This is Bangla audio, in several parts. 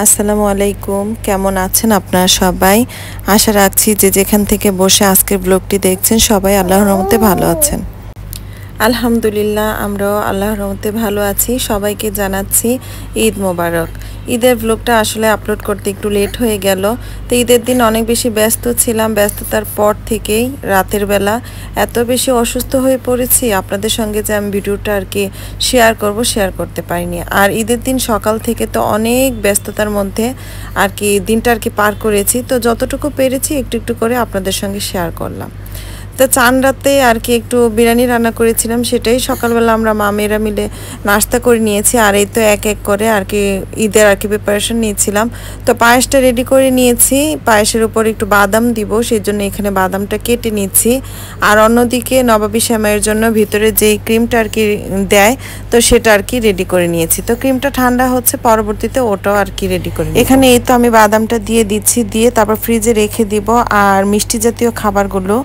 আসসালামু আলাইকুম, কেমন আছেন আপনারা সবাই? আশা রাখছি যে যেখান থেকে বসে আজকের ব্লগটি দেখছেন সবাই আল্লাহর রহমতে ভালো আছেন। আলহামদুলিল্লাহ, আমরাও আল্লাহর রহমতে ভালো আছি। সবাইকে জানাচ্ছি ঈদ মোবারক। ঈদের ব্লগটা আসলে আপলোড করতে একটু লেট হয়ে গেল। তো ঈদের দিন অনেক বেশি ব্যস্ত ছিলাম। ব্যস্ততার পর থেকেই রাতের বেলা এত বেশি অসুস্থ হয়ে পড়েছি, আপনাদের সঙ্গে যে আমি ভিডিওটা শেয়ার করতে পারিনি। আর ঈদের দিন সকাল থেকে তো অনেক ব্যস্ততার মধ্যে দিনটা পার করেছি। তো যতটুকু পেরেছি একটু একটু করে আপনাদের সঙ্গে শেয়ার করলাম। তো চান রাতে একটু বিরিয়ানি রান্না করেছিলাম, সেটাই সকালবেলা আমরা মা মেয়েরা মিলে নাস্তা করে নিয়েছি। আর এই তো এক এক করে ঈদের প্রিপারেশন নিয়েছিলাম। তো পায়েসটা রেডি করে নিয়েছি, পায়েসের উপর একটু বাদাম দিব, সেই জন্য এখানে বাদামটা কেটে নিচ্ছি। আর অন্যদিকে নবাবী শ্যামাইয়ের জন্য ভিতরে যেই ক্রিমটা দেয়, তো সেটা রেডি করে নিয়েছি। তো ক্রিমটা ঠান্ডা হচ্ছে, পরবর্তীতে ওটাও রেডি করে এখানে এই তো আমি বাদামটা দিয়ে দিচ্ছি, দিয়ে তারপর ফ্রিজে রেখে দিব। আর মিষ্টি জাতীয় খাবারগুলো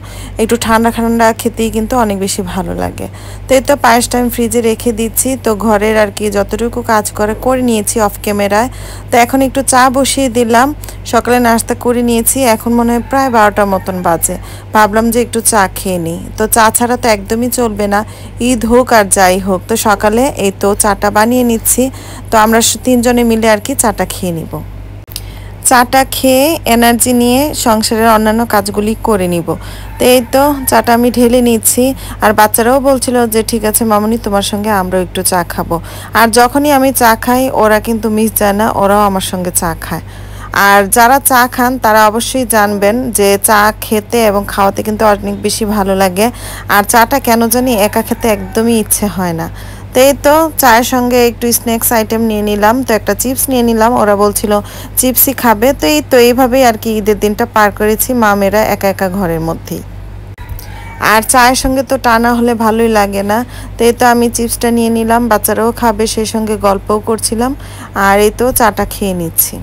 একটু ঠান্ডা ঠান্ডা খেতেই কিন্তু অনেক বেশি ভালো লাগে। তো এই তো পায়েসটা আমি ফ্রিজে রেখে দিচ্ছি। তো ঘরের যতটুকু কাজ করে নিয়েছি অফ ক্যামেরায়। তো এখন একটু চা বসিয়ে দিলাম, সকালে নাস্তা করে নিয়েছি, এখন মনে হয় প্রায় 12টার মতন বাজে। ভাবলাম যে একটু চা খেয়ে নিই। তো চা ছাড়া তো একদমই চলবে না, ঈদ হোক আর যাই হোক। তো সকালে এই তো চাটা বানিয়ে নিচ্ছি। তো আমরা তিনজনে মিলে চাটা খেয়ে নিব। চাটা খেয়ে এনার্জি নিয়ে সংসারের অন্যান্য কাজগুলি করে নিব। তো এই তো চাটা আমি ঢেলে নিচ্ছি। আর বাচ্চারাও বলছিল যে ঠিক আছে মামুনি, তোমার সঙ্গে আমরাও একটু চা খাবো। আর যখনই আমি চা খাই ওরা কিন্তু মিস যায় না, ওরাও আমার সঙ্গে চা খায়। আর যারা চা খান তারা অবশ্যই জানবেন যে চা খেতে এবং খাওয়াতে কিন্তু অনেক বেশি ভালো লাগে। আর চাটা কেন জানি একা খেতে একদমই ইচ্ছে হয় না। তো এই তো চায়ের সঙ্গে একটু স্ন্যাক্স আইটেম নিয়ে নিলাম। তো একটা চিপস নিয়ে নিলাম, ওরা বলছিল চিপসই খাবে। তো এই তো এইভাবেই ঈদের দিনটা পার করেছি মা মেয়েরা একা একা ঘরের মধ্যেই। আর চায়ের সঙ্গে তো টানা হলে ভালোই লাগে না। তো এই তো আমি চিপসটা নিয়ে নিলাম, বাচ্চারাও খাবে, সেই সঙ্গে গল্পও করছিলাম। আর এই তো চাটা খেয়ে নিচ্ছি।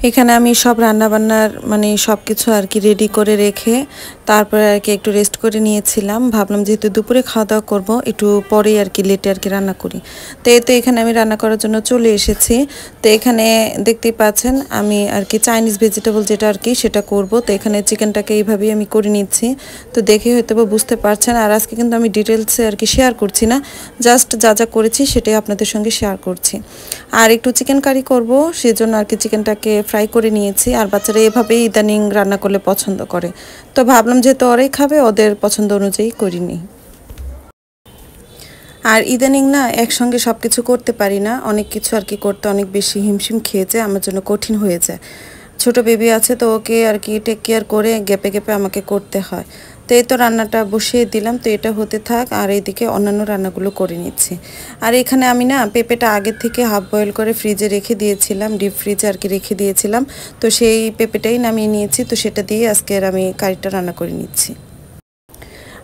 এখানে আমি সব রান্নাবান্নার সব কিছু রেডি করে রেখে তারপরে একটু রেস্ট করে নিয়েছিলাম। ভাবলাম যেহেতু দুপুরে খাওয়া দাওয়া করবো, একটু পরেই লেটে রান্না করি। তো এই তো এখানে আমি রান্না করার জন্য চলে এসেছি। তো এখানে দেখতেই পাচ্ছেন আমি চাইনিজ ভেজিটেবল যেটা সেটা করব। তো এখানে চিকেনটাকে এইভাবেই আমি করে নিচ্ছি। তো দেখে হয়তো বুঝতে পারছেন। আর আজকে কিন্তু আমি ডিটেলসে শেয়ার করছি না, জাস্ট যা যা করেছি সেটাই আপনাদের সঙ্গে শেয়ার করছি। আর একটু চিকেন কারি করব, সেজন্য চিকেনটাকে ফ্রাই করে নিয়েছি। আর বাচ্চারা এভাবেই ইদানিং রান্না করলে পছন্দ করে। তো ভাবলাম যেহেতু ওরাই খাবে, ওদের পছন্দ অনুযায়ী করিনি। আর ইদানিং না একসঙ্গে সব কিছু করতে পারি না, অনেক কিছু করতে অনেক বেশি হিমশিম খেয়ে যায়, আমার জন্য কঠিন হয়ে যায়। ছোট বেবি আছে, তো ওকে টেক কেয়ার করে গ্যাপে গ্যাপে আমাকে করতে হয়। তো এই তো রান্নাটা বসিয়ে দিলাম, তো এটা হতে থাক। আর এইদিকে অন্যান্য রান্নাগুলো করে নিচ্ছি। আর এখানে আমি না পেঁপেটা আগের থেকে হাফ বয়েল করে ফ্রিজে রেখে দিয়েছিলাম, ডিপ ফ্রিজে রেখে দিয়েছিলাম। তো সেই পেঁপেটাই নামিয়ে নিয়েছি। তো সেটা দিয়ে আজকের আমি কারিটা রান্না করে নিচ্ছি।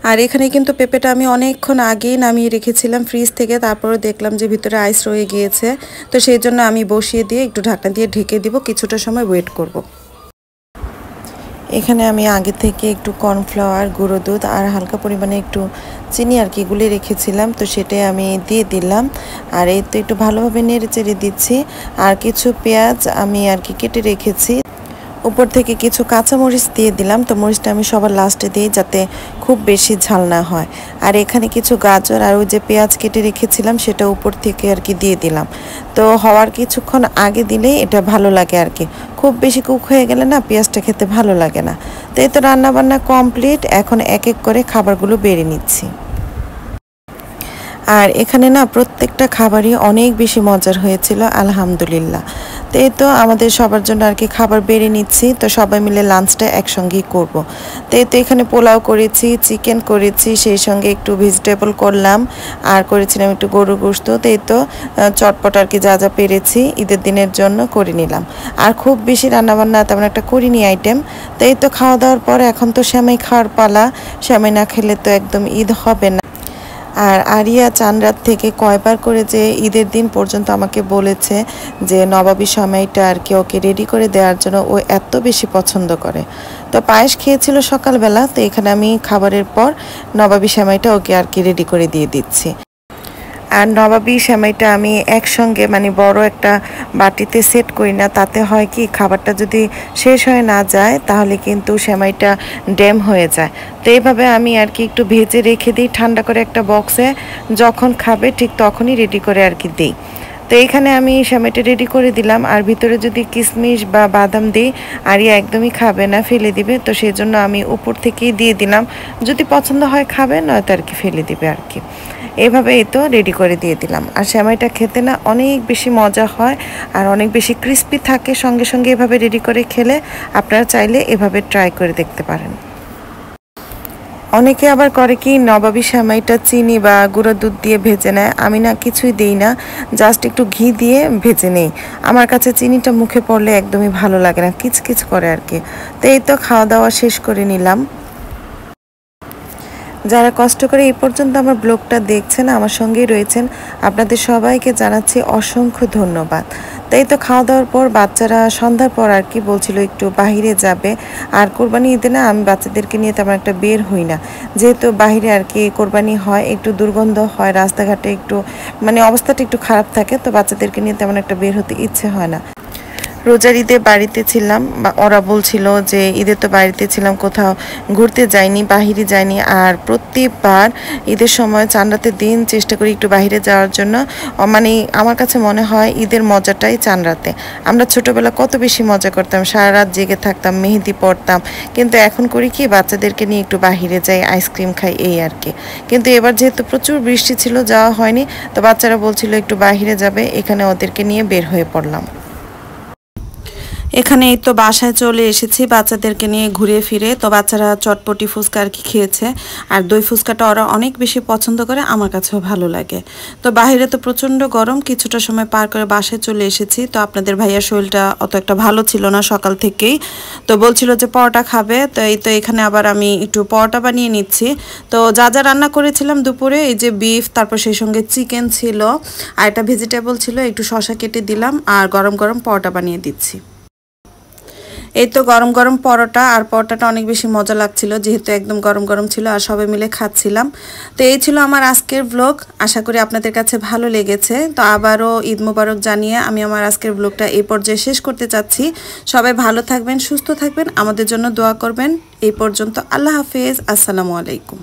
আর এখানে কিন্তু পেঁপেটা আমি অনেকক্ষণ আগেই নামিয়ে রেখেছিলাম ফ্রিজ থেকে, তারপরে দেখলাম যে ভিতরে আইস রয়ে গিয়েছে। তো সেই জন্য আমি বসিয়ে দিয়ে একটু ঢাকনা দিয়ে ঢেকে দিব, কিছুটা সময় ওয়েট করব। এখানে আমি আগে থেকে একটু কর্নফ্লাওয়ার, গুঁড়ো দুধ আর হালকা পরিমাণে একটু চিনি গুলে রেখেছিলাম। তো সেটাই আমি দিয়ে দিলাম। আর এই তো একটু ভালোভাবে নেড়ে চেড়ে দিচ্ছি। আর কিছু পেঁয়াজ আমি কেটে রেখেছি, উপর থেকে কিছু কাঁচামরিচ দিয়ে দিলাম। তো মরিচটা আমি সবার লাস্টে দিই যাতে খুব বেশি ঝাল না হয়। আর এখানে কিছু গাজর আর ওই যে পেঁয়াজ কেটে রেখেছিলাম সেটা উপর থেকে দিয়ে দিলাম। তো হওয়ার কিছুক্ষণ আগে দিলেই এটা ভালো লাগে। খুব বেশি কুক হয়ে গেলে না পেঁয়াজটা খেতে ভালো লাগে না। তো এই তো রান্নাবান্না কমপ্লিট, এখন এক এক করে খাবারগুলো বেড়ে নিচ্ছি। আর এখানে না প্রত্যেকটা খাবারই অনেক বেশি মজার হয়েছিল আলহামদুলিল্লাহ। তো এই তো আমাদের সবার জন্য আর কি খাবার বেড়ে নিচ্ছি, তো সবাই মিলে লাঞ্চটা একসঙ্গেই করব। তো এই তো এখানে পোলাও করেছি, চিকেন করেছি, সেই সঙ্গে একটু ভেজিটেবল করলাম, আর করেছিলাম একটু গরুর গোশত। তো এই তো চটপট আর কি যা যা পেরেছি ঈদের দিনের জন্য করে নিলাম। আর খুব বেশি রান্নাবান্না তেমন একটা করিনি আইটেম। তো এই তো খাওয়া দাওয়ার পর এখন তো সেমাই খাওয়ার পালা, সেমাই না খেলে তো একদম ঈদ হবে না। আর আরিয়া চান রাত থেকে কয়বার করে যে ঈদের দিন পর্যন্ত আমাকে বলেছে যে নবাবী সেমাইটা আর কি ওকে রেডি করে দেওয়ার জন্য, ও এত বেশি পছন্দ করে। তো পায়েস খেয়েছিল সকালবেলা, তো এখানে আমি খাবারের পর নবাবী সেমাইটা ওকে আর কি রেডি করে দিয়ে দিচ্ছি। আর নবাবী সেমাইটা আমি একসঙ্গে মানে বড় একটা বাটিতে সেট করি না, তাতে হয় কি খাবারটা যদি শেষ হয়ে না যায় তাহলে কিন্তু সেমাইটা ড্যাম হয়ে যায়। তো এইভাবে আমি আর কি একটু ভেজে রেখে দিই ঠান্ডা করে একটা বক্সে, যখন খাবে ঠিক তখনই রেডি করে আর কি দিই। তো এইখানে আমি সেমাইটা রেডি করে দিলাম, আর ভিতরে যদি কিশমিশ বা বাদাম দিই আরিয়া একদমই খাবে না, ফেলে দিবে। তো সেই জন্য আমি উপর থেকেই দিয়ে দিলাম, যদি পছন্দ হয় খাবে, নয়তো আর কি ফেলে দিবে আর কি। এভাবে এই তো রেডি করে দিয়ে দিলাম। আর সেমাইটা খেতে না অনেক বেশি মজা হয় আর অনেক বেশি ক্রিস্পি থাকে, সঙ্গে সঙ্গে এভাবে রেডি করে খেলে আপনারা চাইলে এভাবে ট্রাই করে দেখতে পারেন। অনেকে আবার করে কি নবাবী সেমাইটা চিনি বা গুঁড়ো দুধ দিয়ে ভেজে নেয়, আমি না কিছুই দিই না, জাস্ট একটু ঘি দিয়ে ভেজে নেই। আমার কাছে চিনিটা মুখে পড়লে একদমই ভালো লাগে না, কিচকিচ করে আর কি। তো এই তো খাওয়া দাওয়া শেষ করে নিলাম। যারা কষ্ট করে এই পর্যন্ত আমার ব্লগটা দেখছেন, আমার সঙ্গেই রয়েছেন, আপনাদের সবাইকে জানাচ্ছি অসংখ্য ধন্যবাদ। তাই তো খাওয়া দাওয়ার পর বাচ্চারা সন্ধ্যার পর আর কি বলছিল একটু বাহিরে যাবে। আর কোরবানি ঈদে না আমি বাচ্চাদেরকে নিয়ে তেমন একটা বের হই না, যেহেতু বাহিরে আর কি কোরবানি হয়, একটু দুর্গন্ধ হয়, রাস্তাঘাটে একটু মানে অবস্থাটা একটু খারাপ থাকে, তো বাচ্চাদেরকে নিয়ে তেমন একটা বের হতে ইচ্ছে হয় না। রোজার ঈদে বাড়িতে ছিলাম, বা ওরা বলছিল যে ঈদে তো বাড়িতে ছিলাম, কোথাও ঘুরতে যাইনি, বাহিরে যাইনি। আর প্রত্যেকবার ঈদের সময় চান রাতের দিন চেষ্টা করি একটু বাইরে যাওয়ার জন্য। মানে আমার কাছে মনে হয় ঈদের মজাটাই চান রাতে। আমরা ছোটোবেলা কত বেশি মজা করতাম, সারা রাত জেগে থাকতাম, মেহেদি পড়তাম, কিন্তু এখন করি কি বাচ্চাদেরকে নিয়ে একটু বাহিরে যাই, আইসক্রিম খাই, এই আর কি। কিন্তু এবার যেহেতু প্রচুর বৃষ্টি ছিল, যাওয়া হয়নি। তো বাচ্চারা বলছিল একটু বাহিরে যাবে, এখানে ওদেরকে নিয়ে বের হয়ে পড়লাম। এখানে এই তো বাসায় চলে এসেছি বাচ্চাদেরকে নিয়ে ঘুরে ফিরে। তো বাচ্চারা চটপটি ফুচকা আর কি খেয়েছে, আর দই ফুচকাটা ওরা অনেক বেশি পছন্দ করে, আমার কাছেও ভালো লাগে। তো বাইরে তো প্রচণ্ড গরম, কিছুটা সময় পার করে বাসায় চলে এসেছি। তো আপনাদের ভাইয়ার শরীরটা অত একটা ভালো ছিল না সকাল থেকেই, তো বলছিল যে পরোটা খাবে। তো এই তো এখানে আবার আমি একটু পরোটা বানিয়ে নিচ্ছি। তো যা যা রান্না করেছিলাম দুপুরে, এই যে বিফ, তারপর সেই সঙ্গে চিকেন ছিল, আর একটা ভেজিটেবল ছিল, একটু শসা কেটে দিলাম, আর গরম গরম পরোটা বানিয়ে দিচ্ছি। এই তো গরম গরম পরোটা, আর পরোটাটা অনেক বেশি মজা লাগছিল যেহেতু একদম গরম গরম ছিল, আর সবাই মিলে খাচ্ছিলাম। তো এই ছিল আমার আজকের ব্লগ, আশা করি আপনাদের কাছে ভালো লেগেছে। তো আবারও ঈদ মোবারক জানিয়ে আমি আমার আজকের ব্লগটা এই পর্যায়ে শেষ করতে চাচ্ছি। সবাই ভালো থাকবেন, সুস্থ থাকবেন, আমাদের জন্য দোয়া করবেন। এই পর্যন্ত আল্লাহ হাফেজ, আসসালামু আলাইকুম।